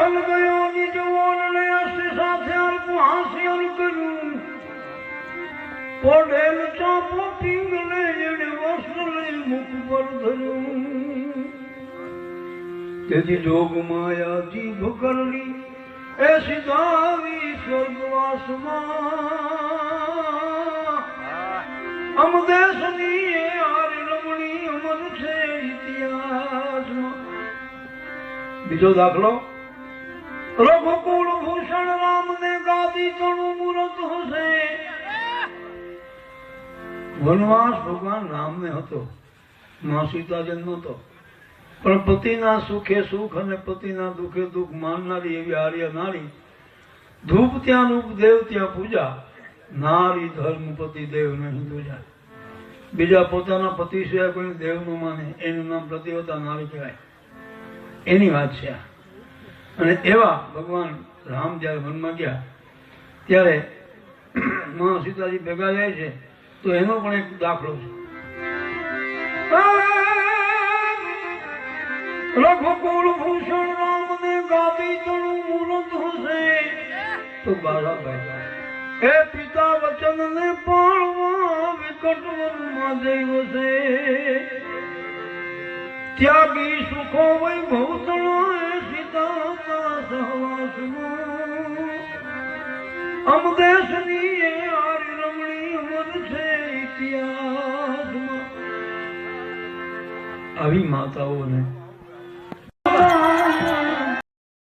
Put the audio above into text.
ભલ ગયો નિજ ઓલને અસી સાથે અલ્પ હાસ્યન કર્યું પોડેલ ચાપો પિંગલે જેને વસ્ત્ર લઈ મુખ પર ધર્યું તેથી જોગ માયા જીભ કરલી એ સીધાવી સ્વર્ગવાસમાં અમદેશની એ હારી રમણી અમર છે ઇતિહાસમાં બીજો દાખલો રઘુકુળ ભૂષણ રામ ને ગાદી ચણું મૂરત હશે વનવાસ ભગવાન રામ ને હતો માં સીતાજન નહોતો પણ પતિના સુખે સુખ અને પતિના દુઃખે દુઃખ માનનારી એવી આર્ય નારી ધૂપ ત્યાં રૂપ દેવ ત્યાં પૂજા નારી ધર્મ પતિ દેવ નહીં દૂજા બીજા પોતાના પતિ સિવાય કોઈ દેવ નું માને એનું નામ પ્રતિવતા નારી કહેવાય એની વાત છે અને એવા ભગવાન રામ જયારે વનમાં ગયા ત્યારે માં સીતાજી ભેગા જાય છે તો એનો પણ એક દાખલો છે રઘુકુળ ભૂષણ રામ ને ગાદી ચણું મૂરત હશે તો બાળાભાઈ એ પિતા વચન ને પાળવા વિકટ વનમાં દેવ છે ત્યાગી સુખો વૈભવ તણાય સીતા સહવાસમાં અમદેશની એ હારી રમણી અમર છે ઇતિહાસમાં આવી માતાઓને